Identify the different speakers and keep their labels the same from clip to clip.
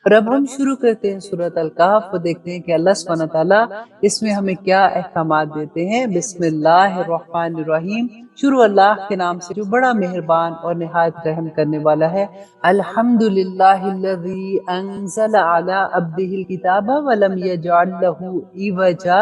Speaker 1: और अब हम शुरू करते हैं सूरत अल कहफ को देखते हैं कि अल्लाह सुब्हानहू व तआला इसमें हमें क्या अहकामात देते हैं। बिस्मिल्लाहिर्रहमानिर्रहीम, शुरू अल्लाह के नाम से जो बड़ा मेहरबान और निहायत रहम करने वाला है। अल्हम्दुलिल्लाहिल्लज़ी अंज़ला अला अब्दिहिल किताबा व लम यजअल लहू इवजा,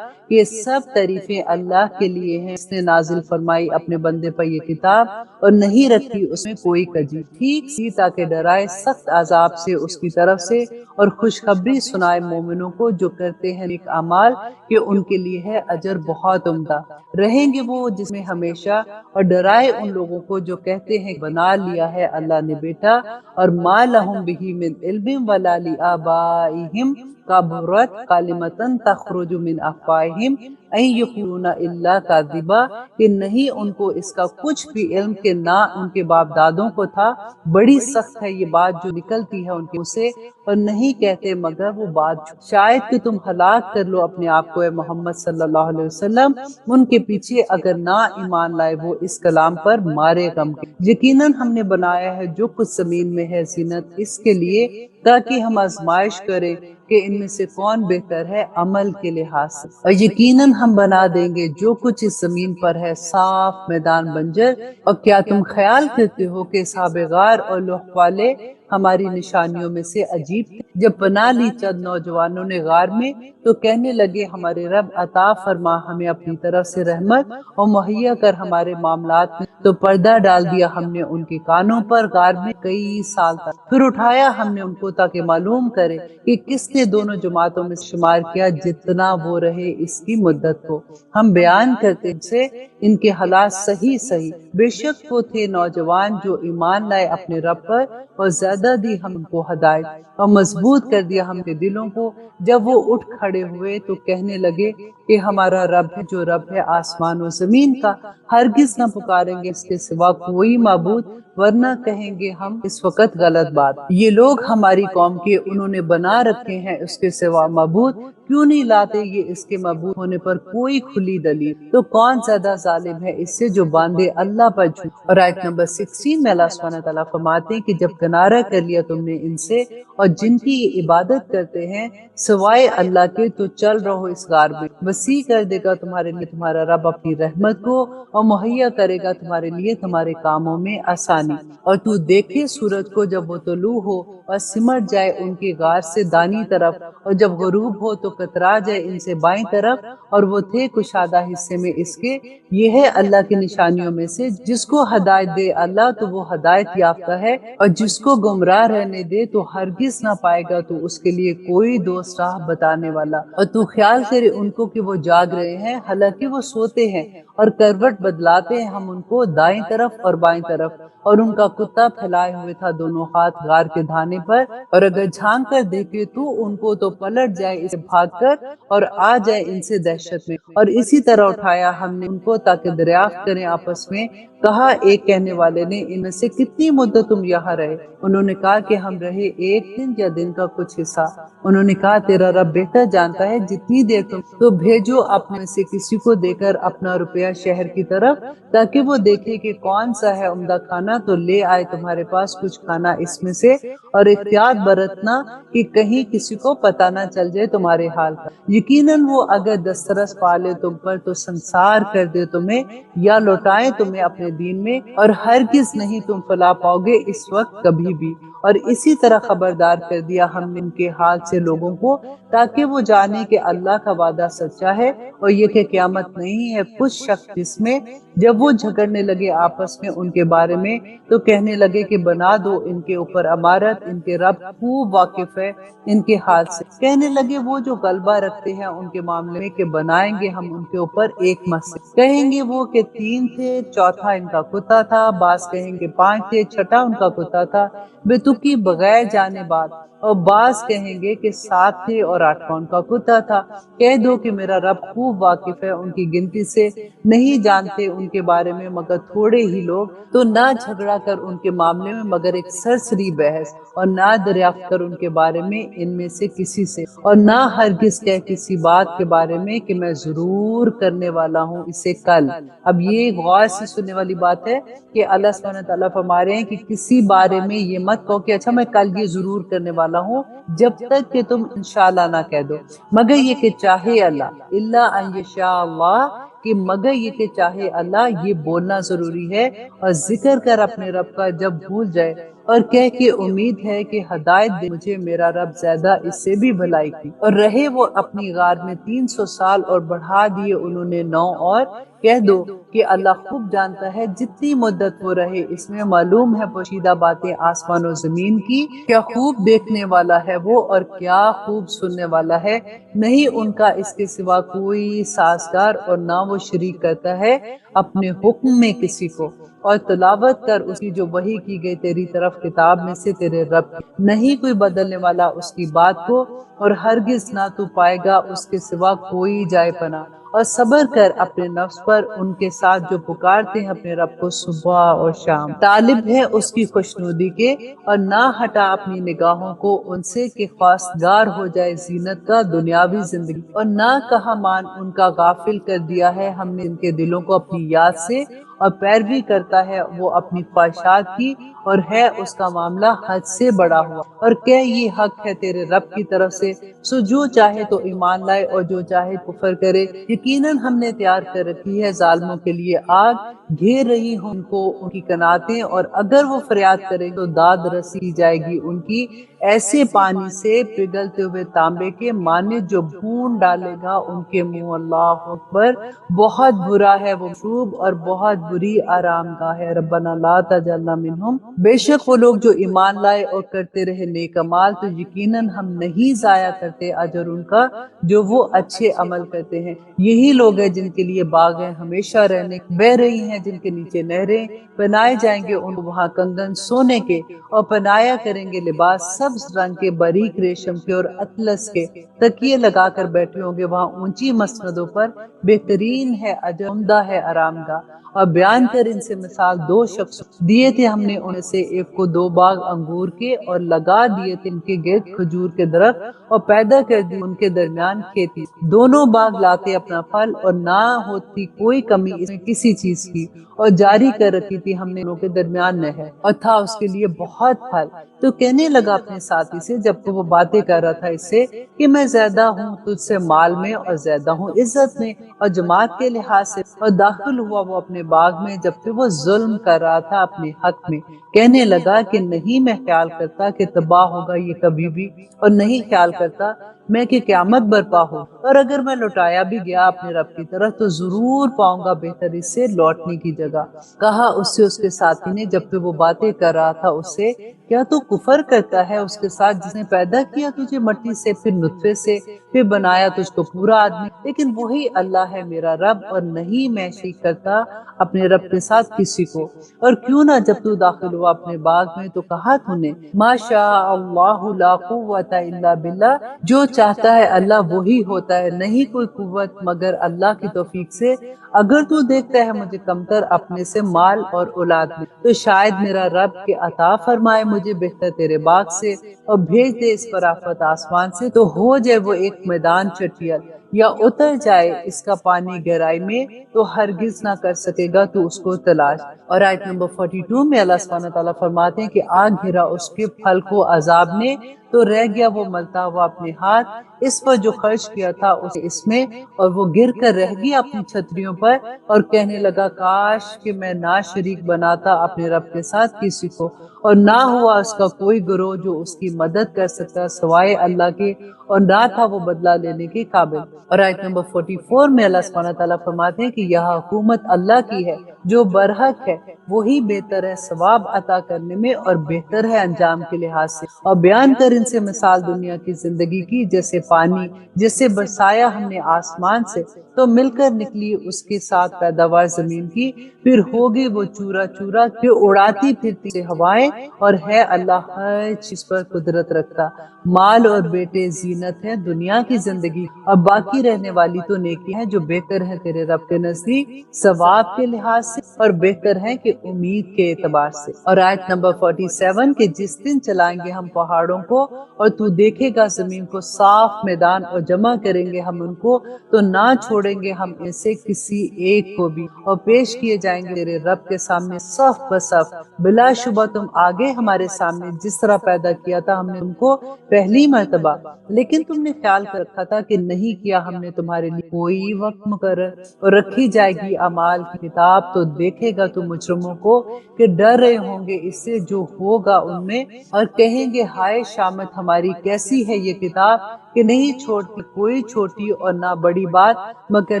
Speaker 1: ये सब तारीफें अल्लाह के लिए हैं, इसने नाजिल फरमाई अपने बंदे पर ये किताब और नहीं रखी उसमें कोई कजी, ठीक सी ताकि डराए सख्त अजाब से उसकी तरफ से और खुशखबरी सुनाए मोमिनों को जो करते हैं नेक अमाल कि उनके लिए है अजर बहुत उम्दा, रहेंगे वो जिसमें हमेशा, और डराए उन लोगों को जो कहते हैं बना लिया है अल्लाह ने बेटा, और मा लहुम बिही मिन इल्मिन वला लि आबाइहिम कबुरत कलिमतन तखरुजु मिन अफवाहिम अन यकुलूना इल्ला काज़िबा, कि नहीं उनको इसका कुछ भी इल्म के ना उनके बाप दादों को था, बड़ी सख्त है ये बात जो निकलती है उनके मुंह से, और नहीं कहते मगर वो बात शायद कि तुम हलाक कर लो अपने आप को ए मोहम्मद सल्लल्लाहु अलैहि वसल्लम, उनके पीछे अगर ना ईमान लाए वो इस कलाम पर मारे गम के। यकीनन हमने बनाया है जो कुछ जमीन में है जीनत इसके लिए, ताकि हम आजमाइश करें कि इनमें से कौन बेहतर है अमल के लिहाज से, और यकीनन हम बना देंगे जो कुछ इस जमीन पर है साफ मैदान बंजर। और क्या तुम ख्याल करते हो कि साहब गार और लोह वाले हमारी निशानियों में से अजीब थे? जब बना ली चंद नौजवानों ने गार में तो कहने लगे हमारे रब अता फरमा हमें अपनी तरफ से रहमत और मुहैया कर हमारे मामलात में, तो पर्दा डाल दिया हमने उनके कानों पर गार में कई साल तक, फिर उठाया हमने उनको ताकि मालूम करे कि किसने दोनों जमातों में शुमार किया जितना वो रहे इसकी मुद्दत को। हम बयान करते से इनके हालात सही सही, बेशक वो थे नौजवान जो ईमान लाए अपने रब पर, और ज्यादा दी हमको हदायत और मजबूत कर दिया हमने दिलों को। जब वो उठ खड़े हुए तो कहने लगे कि हमारा रब है जो रब है आसमान और जमीन का, हरगिज न पुकारेंगे इसके सिवा कोई माबूद, वरना कहेंगे हम इस वक्त गलत बात। ये लोग हमारी कौम के उन्होंने बना रखे हैं उसके सिवा माबूद, क्यों नहीं लाते ये इसके मबूद होने पर कोई खुली दलील, तो कौन ज्यादा जालिम है इससे जो बांधे अल्लाह पर झूठ। और आयत नंबर 16 में अल्लाह सुब्हानहू व तआला फरमाते हैं कि जब किनारा कर लिया तुमने इनसे और जिनकी ये इबादत करते हैं सिवाय अल्लाह के, तो चल रहो इस गार में, वसी कर देगा तुम्हारे लिए तुम्हारा रब अपनी रहमत को, और मुहैया करेगा तुम्हारे लिए तुम्हारे कामों में आसानी। और तू देखे सूरज को जब वो तुलू हो और सिमट जाए उनके गार से दानी तरफ, और जब गुरूब हो तो कतरा जाए इनसे बाईं तरफ, और वो थे कुशादा हिस्से में इसके। ये है अल्लाह की निशानियों में से, जिसको हदायत दे अल्लाह तो वो हदायत याफ्ता है, और जिसको गुमराह रहने दे तो हरगिज ना पाएगा तो उसके लिए कोई दोस्त राह बताने वाला। और तू ख्याल करे उनको कि वो जाग रहे हैं हालांकि वो सोते हैं, और करवट बदलाते हैं हम उनको दाईं तरफ और बाईं तरफ, और उनका कुत्ता फैलाए हुए था दोनों हाथ गार के धाने पर, और अगर झांक कर देखे तो उनको तो पलट जाए इसे भागकर और आ जाए इनसे दहशत में। और इसी तरह उठाया हमने उनको ताकि दरियाफ्त करें आपस में। कहा एक कहने वाले ने इनमें से कितनी मुद्दत तुम यहाँ रहे? उन्होंने कहा कि हम रहे एक दिन या दिन का कुछ हिस्सा। उन्होंने कहा तेरा रब बेहतर जानता है जितनी देर तुम, तो भेजो अपने में से किसी को देकर अपना रुपया शहर की तरफ, ताकि वो देखे कि कौन सा है उम्दा खाना, तो ले आए तुम्हारे पास कुछ खाना इसमें से, और एहतियात बरतना कि कहीं किसी को पता ना चल जाए तुम्हारे हाल का। यकीनन वो अगर दस्तरस पाले तुम पर तो संसार कर दे तुम्हें, या लौटाए तुम्हें अपने दीन में, और हरगिज नहीं तुम फला पाओगे इस वक्त कभी भी। और इसी तरह खबरदार कर दिया हमने उनके हाल से लोगों को, ताकि वो जाने कि अल्लाह का वादा सच्चा है और ये कि क़यामत नहीं है कुछ शक जिसमें। जब वो झगड़ने लगे आपस में उनके बारे में तो कहने लगे कि बना दो इनके ऊपर अमारत, इनके रब खूब वाकिफ है इनके हाल से। कहने लगे वो जो गलबा रखते हैं उनके मामले में कि बनाएंगे हम उनके ऊपर एक मस्जिद। कहेंगे वो कि 3 थे, चौथा इनका कुत्ता था, बास कहेंगे 5 थे, छठा उनका कुत्ता था, बेतुकी बगैर जाने बात। और बास कहेंगे कि 7 थे और 8वां उनका कुत्ता था। कह दो कि मेरा रब खूब वाकिफ है उनकी गिनती से, नहीं जानते उनके बारे में मगर थोड़े ही लोग। तो ना झगड़ा कर उनके मामले में मगर एक सरसरी बहस, और ना दरियाफ्त कर उनके बारे में इनमें से किसी से, और ना हरगिज कह किसी बात के बारे में कि मैं जरूर करने वाला हूँ इसे कल। अब ये गौर से सुनने वाली बात है कि अल्लाह सुब्हानहू व तआला फरमा रहे हैं कि किसी बारे में ये मत कहो کہو کہ اچھا میں کل یہ ضرور کرنے والا ہوں، جب تک کہ تم انشاءاللہ نہ کہہ دو، مگر یہ کہ چاہے اللہ، الا ان یشاء اللہ، کہ مگر یہ کہ چاہے اللہ، یہ بولنا ضروری ہے۔ اور ذکر کر اپنے رب کا جب بھول جائے، اور کہہ کہ امید ہے کہ ہدایت دے مجھے میرا رب زیادہ اس سے بھی بھلائی کی۔ اور رہے وہ اپنی غار میں 300 سال اور بڑھا دیے انہوں نے 9، اور کہہ دو کہ اللہ خوب جانتا ہے جتنی مدت وہ رہے، اس میں معلوم ہے پوشیدہ باتیں آسمان و زمین کی، کیا خوب دیکھنے والا ہے وہ اور کیا خوب سننے والا ہے۔ نہیں ان کا اس کے سوا کوئی سازگار، اور نہ وہ شریک کرتا ہے اپنے حکم میں کسی کو۔ اور تلاوت کر اس کی جو وحی کی گئی تیری طرف کتاب میں سے تیرے رب کی، نہیں کوئی بدلنے والا اس کی بات کو، اور ہرگز نہ تو پائے گا اس کے سوا کوئی جائے پناہ۔ اور صبر کر اپنے نفس پر ان کے ساتھ جو پکارتے ہیں اپنے رب کو صبح اور شام، طالب ہے اس کی خوشنودی کے، اور نہ ہٹا اپنی نگاہوں کو ان سے کہ خواستگار ہو جائے زینت کا دنیاوی زندگی۔ اور نہ کہا مان ان کا غافل کر دیا ہے ہم نے ان کے دلوں کو اپنی یاد سے، اور پیروی کرتا ہے وہ اپنی خواہشات کی، اور ہے اس کا معاملہ حد سے بڑا ہوا۔ اور کہ یہ حق ہے تیرے رب کی طرف سے، سو جو چاہے تو ایمان لائے اور جو چاہے کفر کرے۔ یقیناً ہم نے تیار کر رکھی ہے ظالموں کے لیے آگ، گھیر رہی ہوں ان کو ان کی کناتیں، اور اگر وہ فریاد کرے تو داد رسی جائے گی ان کی، ایسے پانی سے پگھلتے ہوئے تانبے کے مانند جو بھون ڈالے گا ان کے منہ۔ اللہ اکبر، بہت برا ہے وہ مشروب اور بہت بری آرام گاہ ہے۔ ربنا لا تجعلنا منہم، بے شک وہ لوگ جو ایمان لائے اور کرتے رہے نیک اعمال، تو یقیناً ہم نہیں ضائع کرتے اجر ان کا جو وہ اچھے عمل کرتے ہیں۔ یہی لوگ ہیں جن کے لیے باغ ہیں ہمیشہ رہنے، بہ رہی ہیں جن کے نیچے نہریں، پہنائے جائیں گے ان کو وہاں کنگن سونے کے، اور پہنایا کریں گے لباس سبز رنگ کے باریک ریشم کے اور اطلس کے، تکیے لگا کر بیٹھے ہوں گے وہاں اونچی مسندوں پر، بہترین ہے اجر، عمدہ ہے آرام گاہ۔ اور بیان کر ان سے مثال دو شخص دیے تھے ہم نے ان سے ایک کو 2 باغ انگور کے، اور لگا دیے تھے ان کے گرد کھجور کے درخت، اور پیدا کر دی ان کے درمیان کھیتی، دونوں باغ لاتے اپنا پھل، اور نہ ہوتی کوئی کمی اس میں کسی چیز کی۔ اور جاری کر رکھی تھی ہم نے انہوں کے درمیان نہر، اور تھا اس کے لیے بہت پھل۔ تو کہنے لگا اپنے ساتھی سے جب کہ وہ باتیں کر رہا تھا اس سے، کہ میں زیادہ ہوں تجھ سے مال میں، اور زیادہ ہوں عزت میں اور جماعت کے لحاظ سے۔ اور داخل ہوا وہ اپنے باغ میں جبکہ وہ ظلم کر رہا تھا اپنے حق میں، کہنے لگا کہ نہیں میں خیال کرتا کہ تباہ ہوگا یہ کبھی بھی، اور نہیں خیال کرتا میں کہ قیامت برپا ہو، اور اگر میں لوٹایا بھی گیا اپنے رب کی طرف تو ضرور پاؤں گا بہتر اس سے لوٹنے کی جگہ۔ کہا اس سے اس کے ساتھی نے جب کہ وہ باتیں کر رہا تھا اس سے، کیا تو کفر کرتا ہے اس کے ساتھ جس نے پیدا کیا تجھے مٹی سے، پھر نطفے سے، پھر بنایا تجھ کو پورا آدمی؟ لیکن وہی اللہ ہے میرا رب، اور نہیں میں شریک کرتا اپنے رب کے ساتھ کسی کو۔ اور کیوں نہ جب تو داخل ہوا اپنے باغ میں تو کہا تو نے ما شاء اللہ لا قوت الا باللہ، جو چاہتا ہے اللہ وہی ہوتا ہے، نہیں کوئی قوت مگر اللہ کی توفیق سے۔ اگر تو دیکھتا ہے مجھے کمتر اپنے سے مال اور اولاد میں، تو شاید میرا رب کے عطا فرمائے مجھے بہتر تیرے باغ سے، اور بھیج دے اس پر آفت آسمان سے تو ہو جائے وہ ایک میدان چٹیل، یا اتر جائے اس کا پانی گہرائی میں تو ہرگز نہ کر سکے گا تو اس کو تلاش۔ اور آیت نمبر 42 میں اللہ سبحانہ تعالیٰ فرماتے ہیں کہ آگ گھرا اس کے پھل کو عذاب نے، تو رہ گیا وہ ملتا ہوا اپنے ہاتھ اس پر جو خرچ کیا تھا اس میں، اور وہ گر کر رہ گیا اپنی چھتریوں پر، اور کہنے لگا کاش کہ میں نہ شریک بناتا اپنے رب کے ساتھ کسی کو، اور نہ ہوا اس کا کوئی گروہ جو اس کی مدد کر سکتا سوائے اللہ کے، اور نہ تھا وہ بدلہ لینے کے قابل۔ اور آیت نمبر 44 میں اللہ سبحانہ تعالیٰ فرماتے ہیں کہ یہ حکومت اللہ کی ہے جو برحق ہے، وہی بہتر ہے ثواب عطا کرنے میں اور بہتر ہے انجام کے لحاظ سے۔ اور بیان کر ان سے مثال دنیا کی زندگی کی، جیسے پانی جسے برسایا ہم نے آسمان سے تو مل کر نکلی اس کے ساتھ پیداوار زمین کی، پھر ہوگی وہ چورا چورا کہ اڑاتی پھرتی سے ہوائیں، اور ہے اللہ ہر چیز پر قدرت رکھتا۔ مال اور بیٹے زینت ہے دنیا کی زندگی، اور باقی رہنے والی تو نیکی ہے جو بہتر ہے تیرے رب کے نزدیک ثواب کے لحاظ سے، اور بہتر ہے کہ امید کے اعتبار سے۔ اور آیت نمبر 47 کہ جس دن چلائیں گے ہم پہاڑوں کو اور تو دیکھے گا زمین کو صاف میدان اور جمع کریں گے ہم ان کو، تو نہ چھوڑیں گے ہم ان سے کسی ایک کو بھی، اور پیش کیے جائیں گے تیرے رب کے سامنے صف بصف۔ بلا شبہ تم آگے ہمارے سامنے جس طرح پیدا کیا تھا ہم نے ان کو پہلی مرتبہ، لیکن تم نے خیال کر رکھا تھا کہ نہیں کیا ہم نے تمہارے لیے کوئی وقت مقرر، اور رکھی جائے گی اعمال کی کتاب، تو دیکھے گا تو مجرموں کو کہ ڈر رہے ہوں گے اس سے جو ہوگا ان میں، اور کہیں گے ہائے شامت ہماری کیسی ہے یہ کتاب کہ نہیں چھوڑتی کوئی چھوٹی اور نہ بڑی بات مگر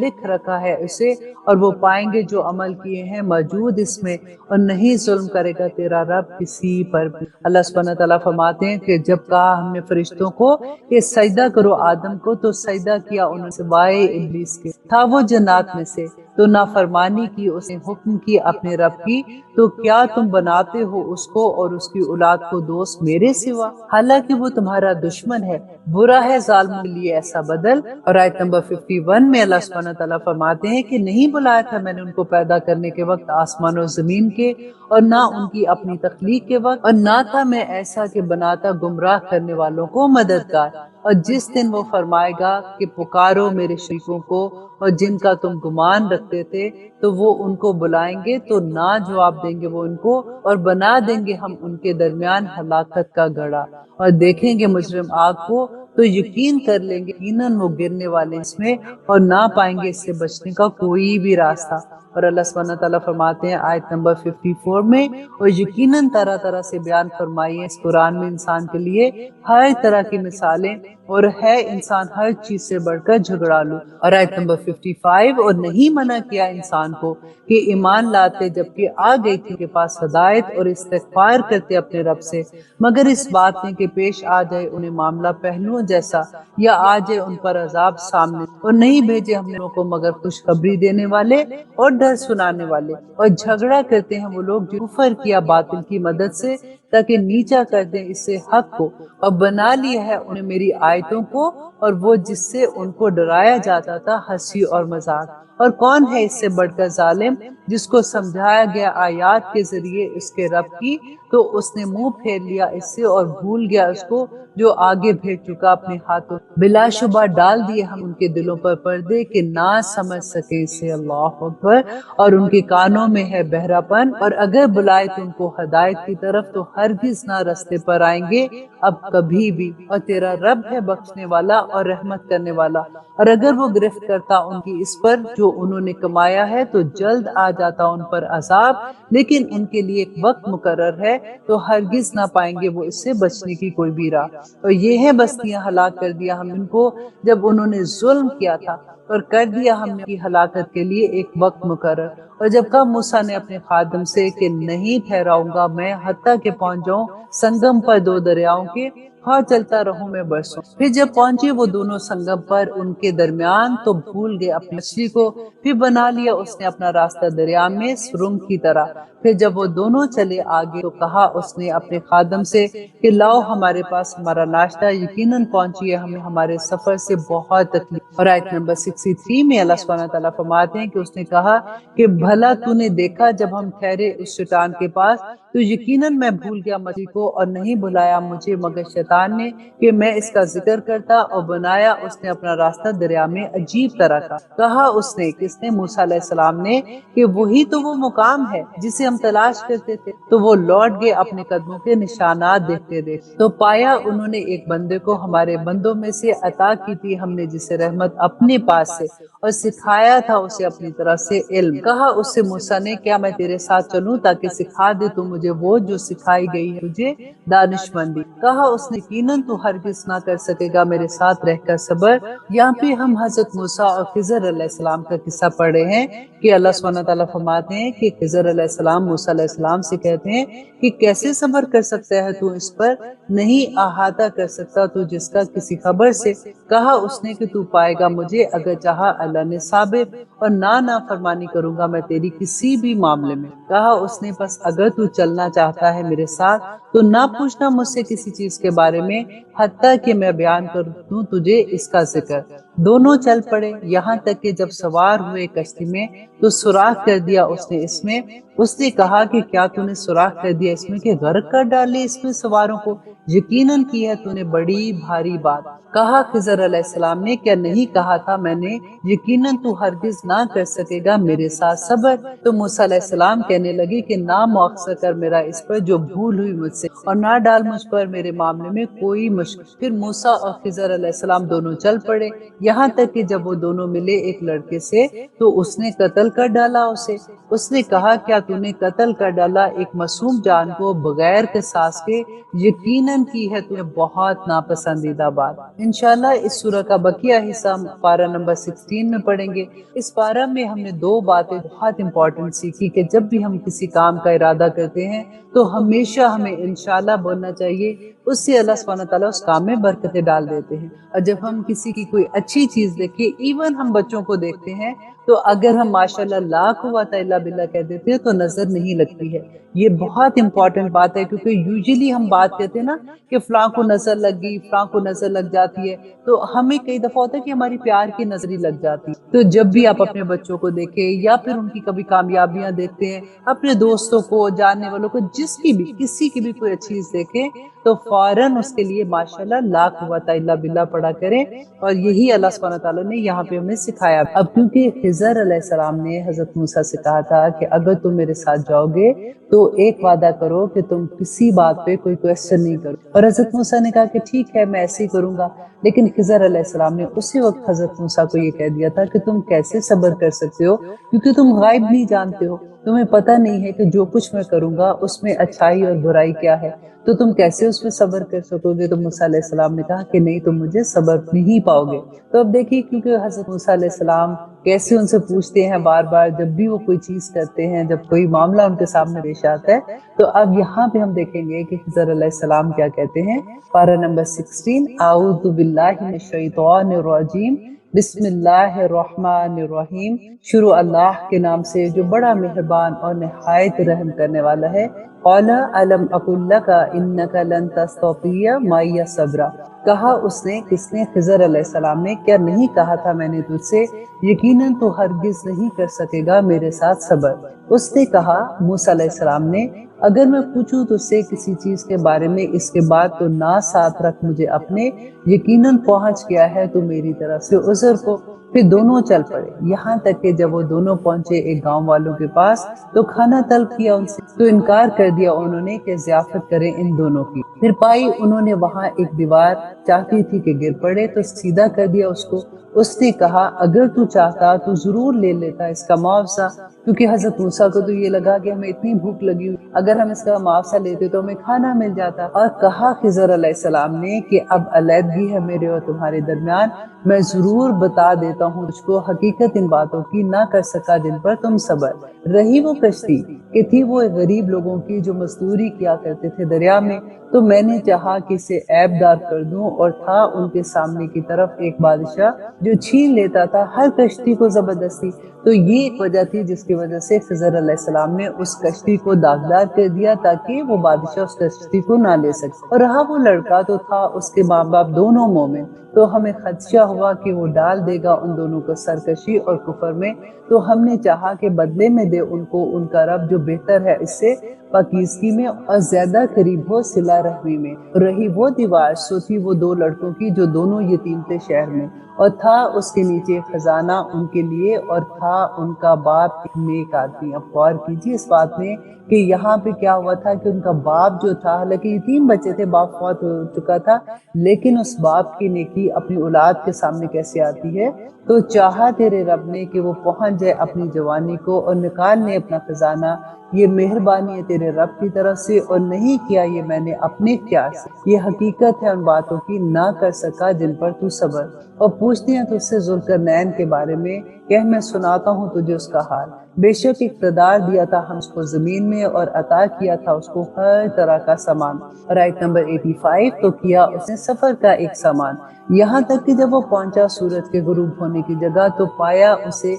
Speaker 1: لکھ رکھا ہے اسے، اور وہ پائیں گے جو عمل کیے ہیں موجود اس میں، اور نہیں ظلم کرے گا تیرا رب کسی پر بھی۔ اللہ سبحانہ تعالیٰ فرماتے ہیں کہ جب کہا ہم نے فرشتوں کو کہ سجدہ کرو آدم کو، تو سجدہ کیا انہوں نے سوائے ابلیس کے، تھا وہ جنات میں سے، تو نافرمانی کی اس نے حکم کی اپنے رب کی، تو کیا تم بناتے ہو اس کو اور اس کی اولاد کو دوست میرے سوا، حالانکہ وہ تمہارا دشمن ہے، برا ہے ظالموں کے لیے ایسا بدل۔ اور آیت نمبر 51 میں اللہ سبحانہ تعالیٰ فرماتے ہیں کہ نہیں بلایا تھا میں نے ان کو پیدا کرنے کے وقت آسمان اور زمین کے، اور نہ ان کی اپنی تخلیق کے وقت، اور نہ تھا میں ایسا کہ بناتا گمراہ کرنے والوں کو مددگار۔ اور جس دن وہ فرمائے گا کہ پکارو میرے شریکوں کو اور جن کا تم گمان رکھتے تھے، تو وہ ان کو بلائیں گے تو نہ جواب دیں گے وہ ان کو، اور بنا دیں گے ہم ان کے درمیان ہلاکت کا گڑھا، اور دیکھیں گے مجرم آگ کو تو یقین کر لیں گے یقیناً وہ گرنے والے اس میں، اور نہ پائیں گے اس سے بچنے کا کوئی بھی راستہ۔ اور اللہ سبحانہ تعالیٰ فرماتے ہیں آیت نمبر 54 میں، اور یقیناً طرح طرح سے بیان فرمائی ہے اس قرآن میں انسان کے لیے ہر طرح کی مثالیں، اور ہے انسان ہر چیز سے بڑھ کر جھگڑالو۔ اور آیت نمبر 55، اور نہیں منع کیا انسان کو کہ ایمان لاتے جبکہ آ گئی تھی ان کے پاس ہدایت، اور استغفار کرتے اپنے رب سے، مگر اس بات میں کہ پیش آ جائے انہیں معاملہ پہلوؤں جیسا، یا آ جائے ان پر عذاب سامنے، اور نہیں بھیجے ہم نے ان کو مگر خوشخبری دینے والے اور ڈر سنانے والے۔ اور جھگڑا کرتے ہیں وہ لوگ جو کفر کیا باطل کی مدد سے، تاکہ نیچا کر دیں اس سے حق کو، اور بنا لیا ہے انہیں میری آیتوں کو اور وہ جس سے ان کو ڈرایا جاتا تھا ہنسی اور مذاق۔ اور کون ہے اس سے بڑھ کر ظالم جس کو سمجھایا گیا آیات کے ذریعے اس کے رب کی، تو اس نے منہ پھیر لیا اس سے اور بھول گیا اس کو جو آگے بھیج چکا اپنے ہاتھوں۔ بلا شبہ ڈال دیے ہم ان کے دلوں پر پردے کہ نہ سمجھ سکے اسے، اللہ اکبر، اور ان کے کانوں میں ہے بہرا پن، اور اگر بلائے تم کو ہدایت کی طرف تو ہرگز نہ رستے پر آئیں گے اب کبھی بھی، اور تیرا رب ہے بخشنے والا اور رحمت کرنے والا۔ اور اگر وہ گرفت کرتا ان کی اس پر جو انہوں نے کمایا ہے تو جلد آ جاتا ان پر عذاب، لیکن ان کے لیے ایک وقت مقرر ہے، تو ہرگز نہ پائیں گے وہ اس سے بچنے کی کوئی بھی راہ۔ اور یہ ہے بستیاں ہلاک کر دیا ہم ان کو جب انہوں نے ظلم کیا تھا، اور کر دیا ہم نے کی ہلاکت کے لیے ایک وقت مقرر۔ اور جب کہا موسیٰ نے اپنے خادم سے کہ نہیں ٹھہراؤں گا میں حتیٰ کہ پہنچ جاؤں سنگم پر دو دریاؤں کے، ہاں چلتا رہوں میں برسوں۔ پھر جب پہنچے وہ دونوں سنگم پر ان کے درمیان، تو بھول گئے اپنی مچھلی کو، پھر بنا لیا اس نے اپنا راستہ دریا میں سرنگ کی طرح۔ پھر جب وہ دونوں چلے آگے تو کہا اس نے اپنے خادم سے کہ لاؤ ہمارے پاس ہمارا ناشتہ، یقیناً پہنچی ہے ہمیں ہمارے سفر سے بہت تکلیف۔ اور آیت نمبر 63 میں اللہ سبحانہ تعالیٰ فرماتے ہیں کہ اس نے کہا کہ بھلا تو نے دیکھا جب ہم ٹھہرے اس چٹان کے پاس، تو یقیناً میں بھول گیا مچھلی کو، اور نہیں بلایا مجھے مگر شیطان نے کہ میں اس کا ذکر کرتا، اور بنایا اس نے اپنا راستہ دریا میں عجیب طرح کا۔ کہا اس نے کس نے؟ موسیٰ علیہ السلام نے، کہ وہی تو وہ مقام ہے جسے ہم تلاش کرتے تھے۔ تو وہ لوٹ گئے اپنے قدموں کے نشانات دیکھتے دیکھتے، تو پایا انہوں نے ایک بندے کو ہمارے بندوں میں سے عطا کی تھی ہم نے جسے رحمت اپنے پاس سے، اور سکھایا تھا اسے اپنی طرف سے علم۔ کہا اس سے موسیٰ نے کیا میں تیرے ساتھ چلوں تاکہ سکھا دے تو مجھے وہ جو سکھائی گئی ہے تجھے دانش مندی؟ کہا اس نے یقیناً تو ہرگز نہ کر سکے گا میرے ساتھ رہ کر صبر۔ یہاں پہ ہم حضرت موسیٰ اور خضر علیہ السلام کا قصہ پڑھ رہے ہیں کہ اللہ سبحانہ تعالیٰ فرماتے ہیں کہ خضر علیہ السلام موسیٰ علیہ السلام سے کہتے ہیں کہ کیسے صبر کر سکتا ہے تو اس پر، نہیں احاطہ کر سکتا تو جس کا کسی خبر سے؟ کہا اس نے کہ تو پائے گا مجھے اگر چاہا اللہ نے ثابت، اور نہ فرمانی کروں گا میں تیری کسی بھی معاملے میں۔ کہا اس نے پس اگر تو چلنا چاہتا ہے میرے ساتھ تو نہ پوچھنا مجھ سے کسی چیز کے بارے میں حتیٰ کہ میں بیان کر دوں تجھے اس کا ذکر۔ دونوں چل پڑے یہاں تک کہ جب سوار ہوئے کشتی میں تو سوراخ کر دیا اس نے اس میں، उसने कहा कि क्या तूने सुराख कर दिया इसमें कि गर्क कर डाले इसमें सवारों को, यकीनन की है तूने बड़ी भारी बात। कहा खिजर अलैहिस्सलाम ने, क्या नहीं कहा था मैंने, यकीनन तू हरगिज ना कर सकेगा मेरे साथ सबर। तो मूसा अलैहिस्सलाम कहने लगे कि ना मुआखजा कर मेरा इस पर जो भूल हुई मुझसे, और ना डाल मुझ पर मेरे मामले में कोई मुश्किल। फिर मूसा और खिजर अलैहिस्सलाम दोनों चल पड़े, यहाँ तक कि जब वो दोनों मिले एक लड़के से तो उसने कत्ल कर डाला उसे। उसने कहा, क्या तूने कत्ल कर डाला एक मासूम जान को बगैर किसास के, यकीनन की है तूने बहुत नापसंदीदा बात। इंशाल्लाह इस सूरह का बकिया हिस्सा हम पारा नंबर 16 में पढ़ेंगे। इस पारा में हमने दो बातें बहुत इंपॉर्टेंट सीखी कि जब भी हम किसी काम का इरादा करते हैं तो हमेशा हमें इंशाल्लाह बोलना चाहिए, उससे अल्लाह सुब्हानहू व तआला उस काम में बरकतें डाल देते हैं। और जब हम किसी की कोई अच्छी चीज देखें, इवन हम बच्चों को देखते हैं, तो अगर हम माशाल्लाह ला कुव्वता इल्ला बिल्लाह कह देते हैं तो नजर नहीं लगती है। ये बहुत इंपॉर्टेंट बात है, क्योंकि यूजुअली हम बात कहते हैं ना कि फलां को नजर लग गई, फलां को नजर लग जाती है, तो हमें कई दफा होता है कि हमारी प्यार की नजरी लग जाती है। तो जब भी आप अपने बच्चों को देखें या फिर उनकी कभी कामयाबियां देखते हैं, अपने दोस्तों को, जानने वालों को, जिसकी भी किसी की भी कोई अच्छी चीज देखें तो फौरन उसके लिए माशाल्लाह ला कुव्वता इल्ला बिल्लाह पढ़ा करें। और यही अल्लाह सुब्हानहू व तआला ने यहाँ पे हमें सिखाया। अब क्योंकि खिजर अलैहिस्सलाम ने हजरत मूसा से कहा था कि अगर तुम मेरे साथ जाओगे तो एक वादा करो कि तुम किसी बात पे कोई क्वेश्चन नहीं करो। और हजरत मूसा ने कहा कि ठीक है मैं ऐसे ही करूंगा। लेकिन खिजर अलैहिस्सलाम ने उसी वक्त हजरत मूसा को ये कह दिया था कि तुम कैसे सब्र कर सकते हो, क्योंकि तुम गायब नहीं जानते हो, तुम्हें पता नहीं है कि जो कुछ मैं करूंगा उसमें अच्छाई और बुराई क्या है, तो तुम कैसे उसमें सब्र कर सकोगे। तो मूसा अलैहिस्सलाम ने कहा कि नहीं, तुम मुझे सब्र नहीं पाओगे। तो अब देखिए, क्योंकि हजरत मूसा अलैहिस्सलाम कैसे उनसे पूछते हैं बार बार जब भी वो कोई चीज करते हैं, जब कोई मामला उनके सामने पेश आता है। तो अब यहाँ पे हम देखेंगे कि खिजर अलैहिस्सलाम क्या कहते हैं। पारा नंबर 16, आऊज़ु बिल्लाहि मिनश शैतानिर रजीम, बिस्मिल्लाहिर्रहमानिर्रहीम। शुरू अल्लाह के नाम से जो बड़ा मेहरबान और निहायत रहम करने वाला है। क़ौला अलम अक़ुल लका इन्नका लन तस्ततिया माइया सब्रा। कहा उसने, किसने, खिजर अलैहिस्सलाम ने, क्या नहीं कहा था मैंने तुझसे, यकीनन तो हरगिज नहीं कर सकेगा मेरे साथ सब्र। उसने कहा, मूसा अलैहिस्सलाम ने, अगर मैं पूछूं तुझसे किसी चीज के बारे में इसके बाद तो ना साथ रख मुझे अपने, यकीनन पहुंच गया है तू मेरी तरफ से उज़र को। फिर दोनों चल पड़े, यहाँ तक कि जब वो दोनों पहुंचे एक गांव वालों के पास तो खाना तलब किया उनसे, तो इनकार कर दिया उन्होंने कि ज़ियाफत करें इन दोनों की। फिर पाई उन्होंने वहां एक दीवार, चाहती थी कि गिर पड़े तो सीधा कर दिया उसको। उसने कहा, अगर तू चाहता तो जरूर ले लेता इसका मुआवजा, क्योंकि हजरत मूसा को तो ये लगा कि हमें इतनी भूख लगी हुई, अगर हम इसका मुआवजा लेते तो हमें खाना मिल जाता। और कहा खिजर अलैहिस्सलाम ने कि अब अलैदगी है मेरे और तुम्हारे दरमियान, मैं जरूर बता देता हूँ तुझको हकीकत इन बातों की, ना कर सका जिन पर तुम सब्र। रही वो कश्ती कि थी वो गरीब लोगों की जो मजदूरी किया करते थे दरिया में, तो मैंने चाहा कि इसे ऐबदार कर दूं, और था उनके सामने की तरफ एक बादशाह जो छीन लेता था हर कश्ती को जबरदस्ती। तो ये एक वजह थी जिसकी वजह से खिजर अलैहिस्सलाम ने उस कश्ती को दागदार कर दिया ताकि वो बादशाह उस कश्ती को ना ले सके। और रहा वो लड़का तो था उसके माँ बाप दोनों मोमिन, तो हमें खदशा हुआ कि वो डाल देगा उन दोनों को सरकशी और कुफर में। तो हमने चाहा कि बदले में दे उनको उनका रब जो बेहतर है इससे, पाकीज़गी में और ज्यादा करीब हो सिला रहमी में। रही वो दीवार, सो थी वो दो लड़कों की जो दोनों यतीम थे शहर में, और था उसके नीचे खजाना उनके लिए, और था उनका बाप एक नेक आदमी। अब गौर कीजिए इस बात में कि यहाँ पे क्या हुआ था कि उनका बाप जो था, हालांकि यतीम बच्चे थे, बाप फौत हो चुका था, लेकिन उस बाप की नेकी अपनी औलाद के सामने कैसे आती है। तो चाहा तेरे रब ने कि वो पहुंच जाए अपनी जवानी को और निकाल ले अपना खजाना, ये मेहरबानी है तेरे रब की तरफ से, और नहीं किया ये मैंने अपने इख्तियार से। ये हकीकत है उन बातों की, ना कर सका जिन पर तू सब्र। और पूछते हैं तुझसे जुल्करनैन के बारे में, कह मैं सुनाता हूँ तुझे उसका हाल। बेशक इक़्तिदार दिया था हम उसको जमीन में, और अता किया था उसको हर तरह का सामान। और आयत नंबर 85, तो किया उसने सफर का एक सामान, यहाँ तक कि जब वो पहुंचा सूरज के गुरूब होने की जगह तो पाया उसे